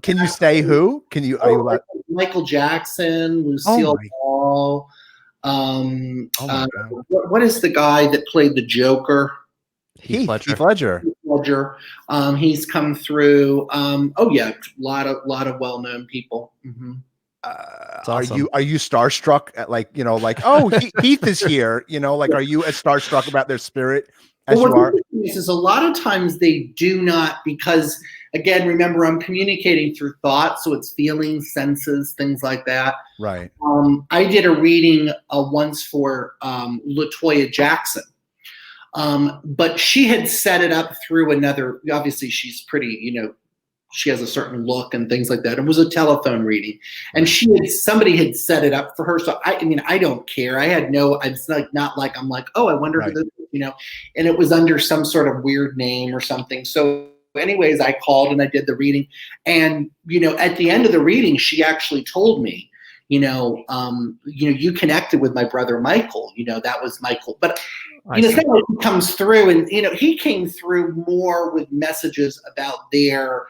Speaker 2: Can you say who? Are you allowed?
Speaker 3: Michael Jackson, Lucille Ball. What is the guy that played the Joker?
Speaker 2: Heath Ledger.
Speaker 3: He's come through. Oh yeah, a lot of well-known people. Mm-hmm.
Speaker 2: Awesome. Are you starstruck at oh, Heath is here? Are you as starstruck about their spirit as you are?
Speaker 3: Is a lot of times they do not, because again, remember, I'm communicating through thought, so it's feelings, senses, things like that.
Speaker 2: Right.
Speaker 3: I did a reading once for LaToya Jackson. But she had set it up through another, obviously she's pretty, she has a certain look and things like that. It was a telephone reading, and somebody had set it up for her. So I don't care. It's not like I'm like, oh, I wonder who this is, and it was under some sort of weird name or something. So anyways, I called and I did the reading, and, at the end of the reading, she actually told me, you connected with my brother, Michael, that was Michael, but it's not like he comes through and, he came through more with messages about their,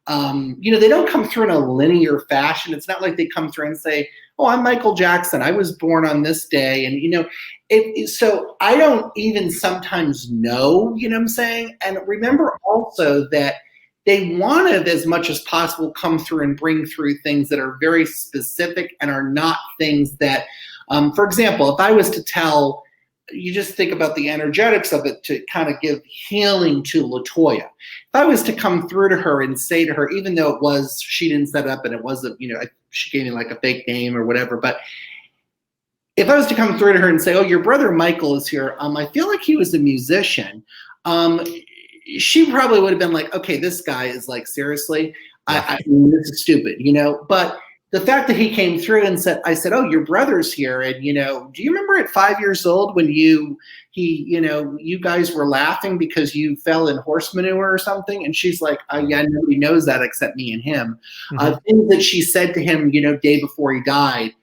Speaker 3: they don't come through in a linear fashion. It's not like they come through and say, oh, I'm Michael Jackson. I was born on this day. And, so I don't even sometimes know, what I'm saying? And remember also that they want to, as much as possible, come through and bring through things that are very specific and are not things that, for example, if I was to tell, you just think about the energetics of it to kind of give healing to LaToya. If I was to come through to her and say to her, even though she didn't set it up and it wasn't, she gave me like a fake name or whatever, but if I was to come through to her and say, oh, your brother Michael is here, I feel like he was a musician, she probably would have been like, okay, this guy is like, seriously. I mean, this is stupid, you know, but the fact that he came through and said, I said, oh, your brother's here. And, you know, do you remember at 5 years old when you guys were laughing because you fell in horse manure or something? And she's like, yeah, nobody knows that except me and him. Things that she said to him, you know, day before he died.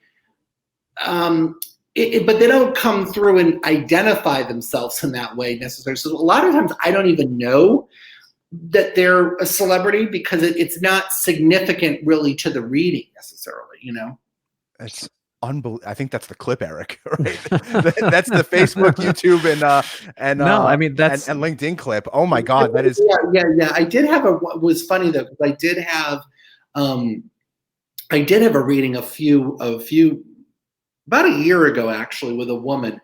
Speaker 3: But they don't come through and identify themselves in that way necessarily. So a lot of times I don't even know that they're a celebrity because it's not significant really to the reading necessarily, you know.
Speaker 2: It's unbelievable. I think that's the clip, Eric. Right? That's the Facebook, YouTube, and
Speaker 1: no, I mean that's
Speaker 2: and LinkedIn clip. Oh my God, that is.
Speaker 3: Yeah. I did have it was funny though because I did have a reading a few about a year ago, actually, with a woman.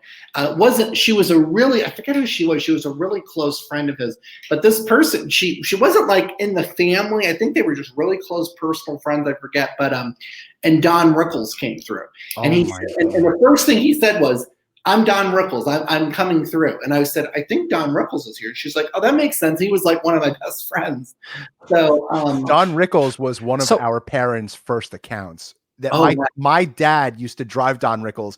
Speaker 3: She was a really, I forget who she was. She was a really close friend of his. But this person, she wasn't like in the family. I think they were just really close personal friends. I forget. But and Don Rickles came through, and the first thing he said was, "I'm Don Rickles. I'm coming through." And I said, "I think Don Rickles is here." And she's like, "Oh, that makes sense. He was like one of my best friends." So
Speaker 2: Don Rickles was one of our parents' first accounts. That my dad used to drive Don Rickles.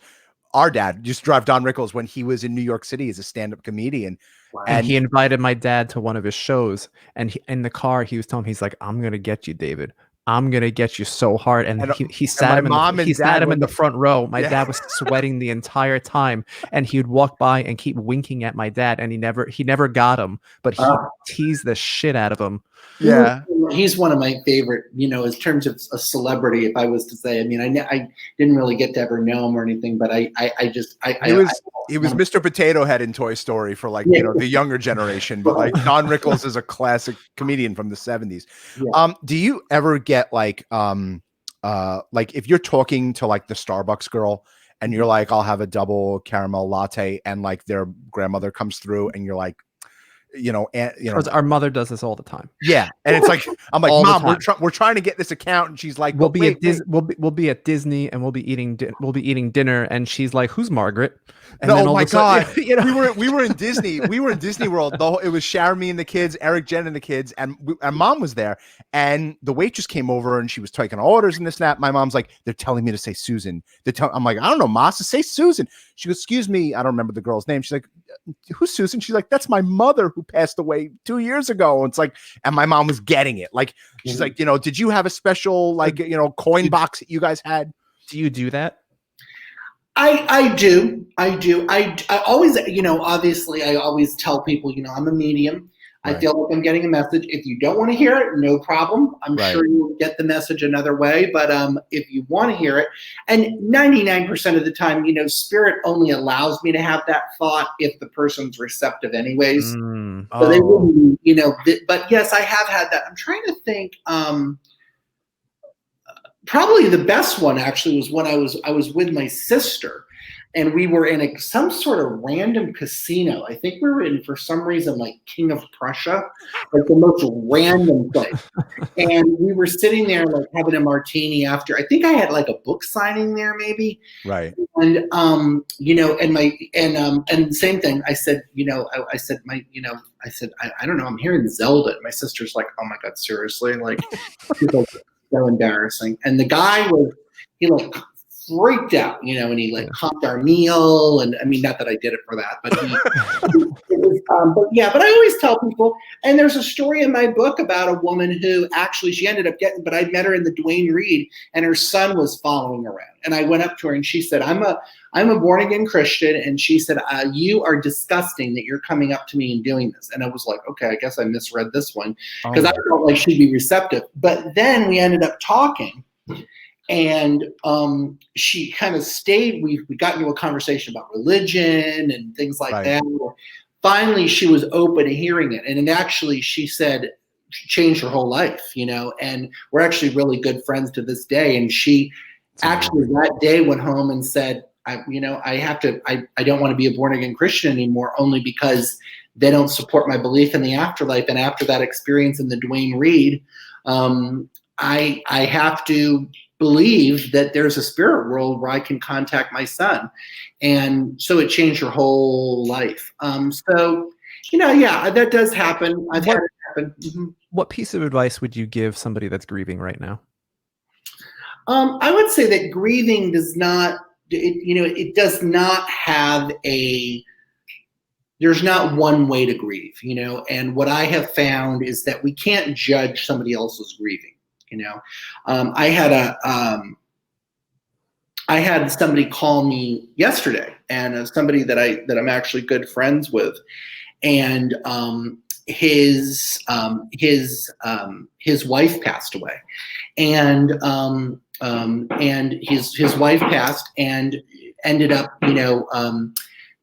Speaker 2: Our dad used to drive Don Rickles when he was in New York City as a stand-up comedian.
Speaker 1: Wow. And he invited my dad to one of his shows. And in the car, he was telling him, he's like, "I'm going to get you, David. I'm going to get you so hard." And he sat him in the front row. My dad was sweating the entire time. And he would walk by and keep winking at my dad. And he never got him, but he teased the shit out of him.
Speaker 2: Yeah.
Speaker 3: He's one of my favorite, you know, in terms of a celebrity, if I was to say. I mean, I didn't really get to ever know him or anything, but he
Speaker 2: was Mr. Potato Head in Toy Story for like, you know, the younger generation, but like Don Rickles is a classic comedian from the 70s. Yeah. Do you ever get like if you're talking to like the Starbucks girl and you're like, "I'll have a double caramel latte," and like their grandmother comes through and you're like,
Speaker 1: our mother does this all the time.
Speaker 2: Yeah, and it's like I'm like, "Mom, we're trying to get this account," and she's like,
Speaker 1: we'll be at Disney and we'll be eating dinner, and she's like, "Who's Margaret?" And
Speaker 2: oh my God, you know? we were in Disney. We were in Disney World. It was Sharon, me, and the kids, Eric, Jen, and the kids, and Mom was there. And the waitress came over and she was taking orders and this and that. My mom's like, "They're telling me to say Susan." I'm like, "I don't know, Ma, so say Susan." She goes, "Excuse me," I don't remember the girl's name. She's like, "Who's Susan?" She's like, "That's my mother who passed away 2 years ago." And it's like, and my mom was getting it. Like, she's like, "You know, did you have a special like, you know, coin box that you guys had?"
Speaker 1: Do you do that?
Speaker 3: I do. I always, you know, obviously I always tell people, you know, I'm a medium. Right. I feel like I'm getting a message. If you don't want to hear it, no problem. I'm sure you'll get the message another way. But if you want to hear it, and 99% of the time, you know, spirit only allows me to have that thought if the person's receptive anyways. So they wouldn't, you know, but yes, I have had that. I'm trying to think. Probably the best one actually was when I was with my sister, and we were in some sort of random casino. I think we were in, for some reason, like King of Prussia, like the most random place. And we were sitting there like having a martini after. I think I had like a book signing there, maybe.
Speaker 2: Right.
Speaker 3: And you know, and same thing. I said, you know, I said, I don't know. I'm hearing Zelda. And my sister's like, "Oh my God, seriously?" Like, she's like, so embarrassing. And the guy he like freaked out, you know, and he like comped our meal. And I mean, not that I did it for that, but but I always tell people, and there's a story in my book about a woman who actually, she ended up but I met her in the Duane Reade, and her son was following her around. And I went up to her and she said, I'm a born again Christian. And she said, "You are disgusting that you're coming up to me and doing this." And I was like, okay, I guess I misread this one, because I felt like she'd be receptive. But then we ended up talking, and she kind of stayed. We got into a conversation about religion and things like that. Finally, she was open to hearing it. And actually, she said, she changed her whole life, you know, and we're actually really good friends to this day. And she actually that day went home and said, I don't want to be a born again Christian anymore, only because they don't support my belief in the afterlife. And after that experience in the Duane Reade, I have to believe that there's a spirit world where I can contact my son. And so it changed her whole life. So, you know, yeah, that does happen. I've had it happen. Mm-hmm.
Speaker 1: What piece of advice would you give somebody that's grieving right now?
Speaker 3: I would say that grieving does not, it does not have there's not one way to grieve, and what I have found is that we can't judge somebody else's grieving. I had somebody call me yesterday, and somebody that I'm actually good friends with, and his wife passed away, and his wife passed and ended up,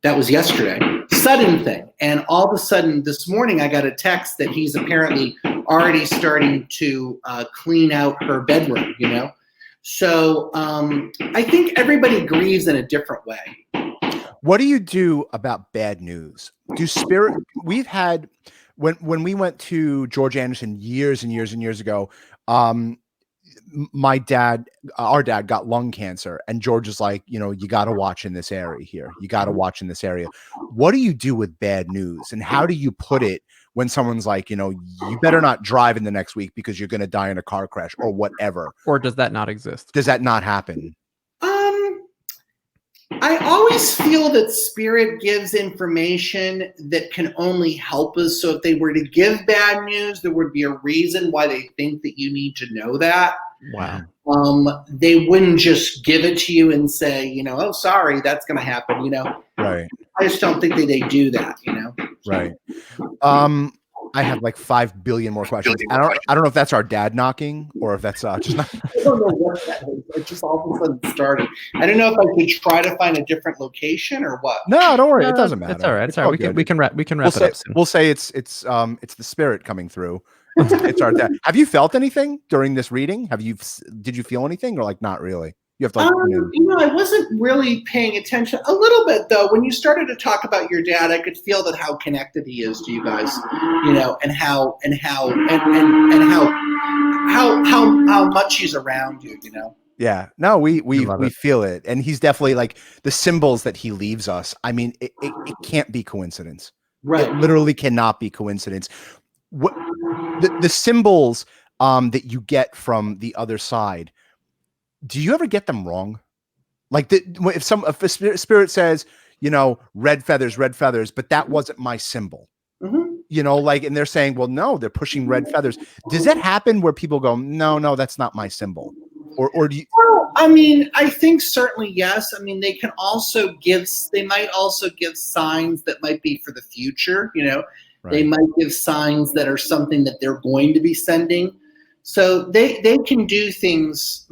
Speaker 3: that was yesterday, sudden thing. And all of a sudden this morning I got a text that he's apparently already starting to clean out her bedroom, So I think everybody grieves in a different way.
Speaker 2: What do you do about bad news? We've had, when we went to George Anderson years and years and years ago, our dad got lung cancer, and George is like, you got to watch in this area here. You got to watch in this area. What do you do with bad news, and how do you put it when someone's like, you better not drive in the next week because you're going to die in a car crash or whatever?
Speaker 1: Or does that not exist?
Speaker 2: Does that not happen?
Speaker 3: I always feel that spirit gives information that can only help us. So if they were to give bad news, there would be a reason why they think that you need to know that.
Speaker 1: Wow.
Speaker 3: They wouldn't just give it to you and say, oh, sorry, that's going to happen,
Speaker 2: Right.
Speaker 3: I just don't think that they do that,
Speaker 2: Right. I have like 5 billion more questions. I don't know if that's our dad knocking or if that's just not.
Speaker 3: I don't know what that is. It just all of a sudden started. I don't know if I could try to find a different location or what.
Speaker 2: No, don't worry. It doesn't matter.
Speaker 1: It's all right. It's all right. We can wrap it up soon.
Speaker 2: We'll say it's the spirit coming through. It's our dad. Have you felt anything during this reading? Did you feel anything, or like not really? You have to
Speaker 3: I wasn't really paying attention. A little bit though. When you started to talk about your dad, I could feel that how connected he is to you guys, and how much he's around you,
Speaker 2: Yeah, no, we feel it, and he's definitely like the symbols that he leaves us. I mean, it can't be coincidence.
Speaker 3: Right.
Speaker 2: It literally cannot be coincidence. What the symbols that you get from the other side? Do you ever get them wrong? Like if a spirit says, red feathers, but that wasn't my symbol. Mm-hmm. And they're saying, well, no, they're pushing red feathers. Does that happen where people go, no, that's not my symbol? Or do you?
Speaker 3: Well, I mean, I think certainly yes. I mean, they might also give signs that might be for the future. Right. They might give signs that are something that they're going to be sending. So they can do things,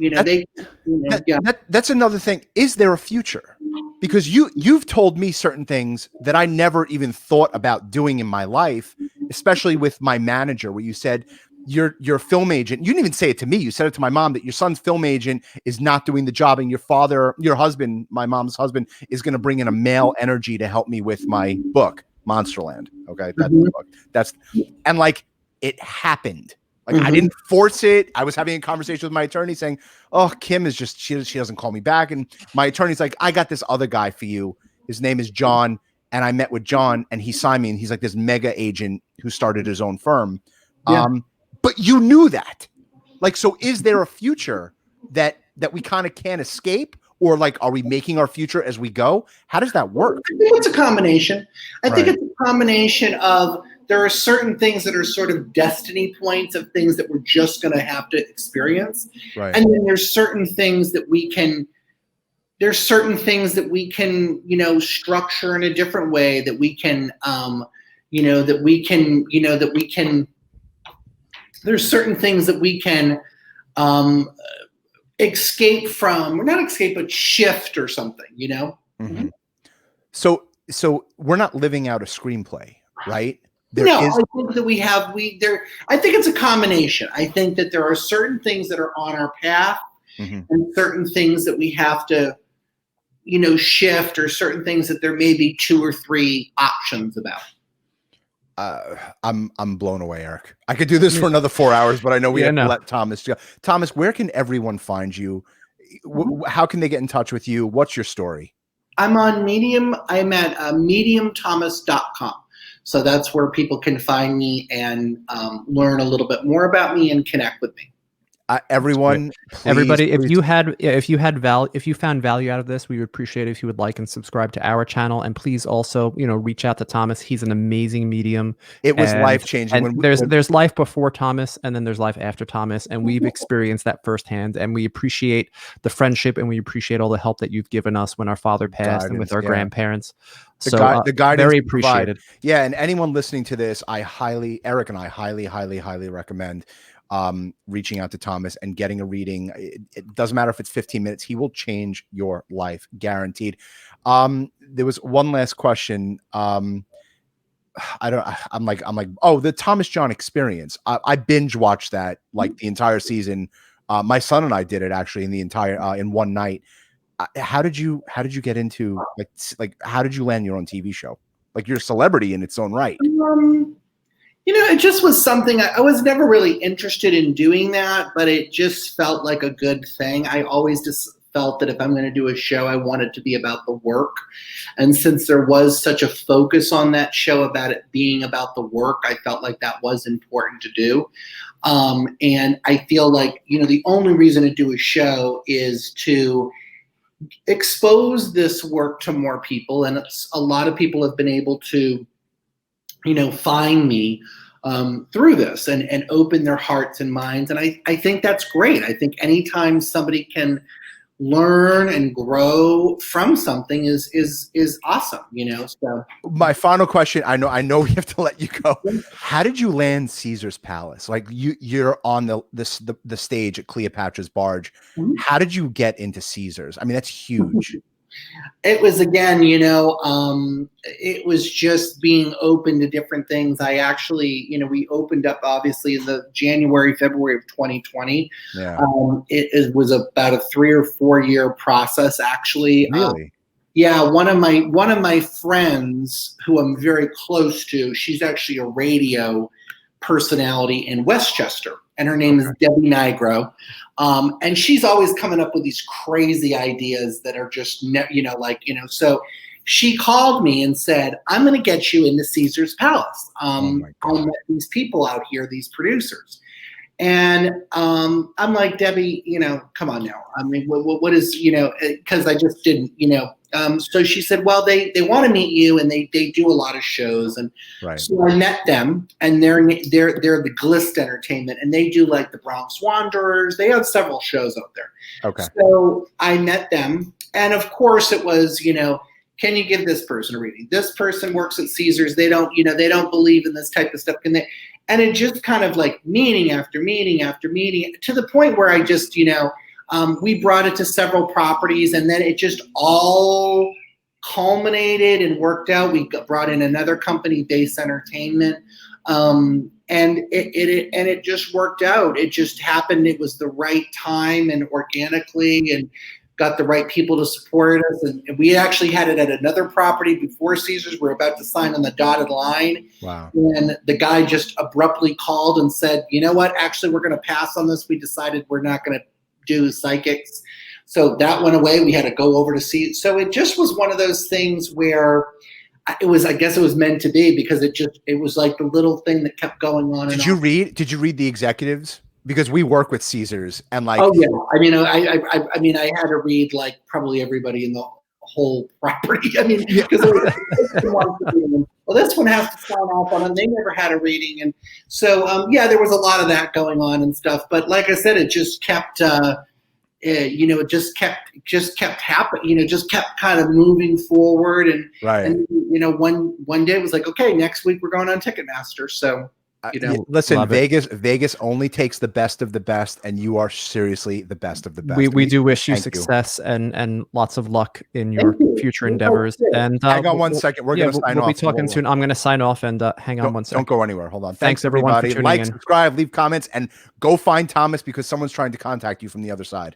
Speaker 2: That's another thing. Is there a future? Because you've told me certain things that I never even thought about doing in my life, especially with my manager, where you said your film agent. You didn't even say it to me. You said it to my mom that your son's film agent is not doing the job, and your husband, my mom's husband, is going to bring in a male energy to help me with my book, Monsterland. Okay, that's the book. And like it happened. Like I didn't force it. I was having a conversation with my attorney saying, "Oh, Kim is just she doesn't call me back." And my attorney's like, "I got this other guy for you. His name is John." And I met with John, and he signed me. And he's like this mega agent who started his own firm. Yeah. But you knew that. Like, so is there a future that we kind of can't escape, or like, are we making our future as we go? How does that work?
Speaker 3: I think it's a combination. I think it's a combination of. There are certain things that are sort of destiny points of things that we're just going to have to experience. Right. And then there's certain things that we can, structure in a different way that we can, there's certain things that we can escape from, or not escape, but shift or something,
Speaker 2: Mm-hmm. So we're not living out a screenplay, right?
Speaker 3: I think that I think it's a combination. I think that there are certain things that are on our path and certain things that we have to, shift, or certain things that there may be 2 or 3 options about.
Speaker 2: I'm blown away, Eric. I could do this for another 4 hours, but I know we have to let Thomas go. Thomas, where can everyone find you? How can they get in touch with you? What's your story?
Speaker 3: I'm on Medium. I'm at mediumthomas.com. So that's where people can find me and learn a little bit more about me and connect with me.
Speaker 2: Everyone, please,
Speaker 1: everybody,
Speaker 2: please.
Speaker 1: if you found value out of this, we would appreciate it if you would like and subscribe to our channel, and please also, reach out to Thomas. He's an amazing medium.
Speaker 2: It was life-changing.
Speaker 1: And there's life before Thomas, and then there's life after Thomas, and we've experienced that firsthand, and we appreciate the friendship, and we appreciate all the help that you've given us when our father passed and with our grandparents.
Speaker 2: The guidance
Speaker 1: very appreciated.
Speaker 2: Yeah, and anyone listening to this, Eric and I highly recommend reaching out to Thomas and getting a reading. It doesn't matter if it's 15 minutes. He will change your life, guaranteed. There was one last question. I'm like, oh, the Thomas John Experience. I binge watched that like the entire season. My son and I did it actually in the entire in one night. How did you get into like how did you land your own TV show? Like, you're a celebrity in its own right.
Speaker 3: It just was something I was never really interested in doing that, but it just felt like a good thing. I always just felt that if I'm going to do a show, I want it to be about the work. And since there was such a focus on that show about it being about the work, I felt like that was important to do. And I feel like, the only reason to do a show is to expose this work to more people. And a lot of people have been able to find me through this and open their hearts and minds. And I think that's great. I think anytime somebody can learn and grow from something is awesome, So
Speaker 2: my final question, I know we have to let you go. How did you land Caesar's Palace? Like, you're on the stage at Cleopatra's barge. How did you get into Caesar's? I mean, that's huge.
Speaker 3: It was, again, it was just being open to different things. I actually, we opened up obviously in the February of 2020.
Speaker 2: Yeah.
Speaker 3: It was about a 3 or 4 year process, actually.
Speaker 2: Really?
Speaker 3: Yeah. One of my friends who I'm very close to, she's actually a radio personality in Westchester, and her name is Debbie Nigro. And she's always coming up with these crazy ideas that are just, so she called me and said, I'm going to get you into Caesar's Palace. These people out here, these producers. And I'm like, Debbie, come on now. I mean, what is, because I just didn't, so she said, well, they want to meet you, and they do a lot of shows. And so I met them, and they're the Glist Entertainment, and they do like the Bronx Wanderers. They have several shows out there.
Speaker 2: Okay.
Speaker 3: So I met them, and of course it was, can you give this person a reading? This person works at Caesar's. They don't believe in this type of stuff. Can they? And it just kind of like meeting after meeting after meeting, to the point where I just, we brought it to several properties, and then it just all culminated and worked out. We brought in another company, Base Entertainment, and it just worked out. It just happened. It was the right time, and organically, and got the right people to support us. And we actually had it at another property before Caesar's. We're about to sign on the dotted line.
Speaker 2: Wow.
Speaker 3: And the guy just abruptly called and said, you know what, actually, we're going to pass on this. We decided we're not going to do psychics. So that went away. We had to go over to see. So it just was one of those things where I guess it was meant to be, because it was like the little thing that kept going on. Did you
Speaker 2: read the executives? Because we work with Caesars, and like,
Speaker 3: oh yeah, I mean, I had to read like probably everybody in the whole property. I mean, because well, this one has to sign off on it. They never had a reading, and so there was a lot of that going on and stuff. But like I said, it just kept, it just kept happening. Just kept kind of moving forward, and and one day it was like, okay, next week we're going on Ticketmaster, so.
Speaker 2: Listen, Vegas only takes the best of the best, and you are seriously the best of the best.
Speaker 1: We do wish you success and lots of luck in your future endeavors. And
Speaker 2: hang on one second, we're going to sign off.
Speaker 1: We'll be talking soon. I'm going to sign off, and hang on one second.
Speaker 2: Don't go anywhere. Hold on.
Speaker 1: Thanks everyone for tuning in.
Speaker 2: Like, subscribe, leave comments, and go find Thomas, because someone's trying to contact you from the other side.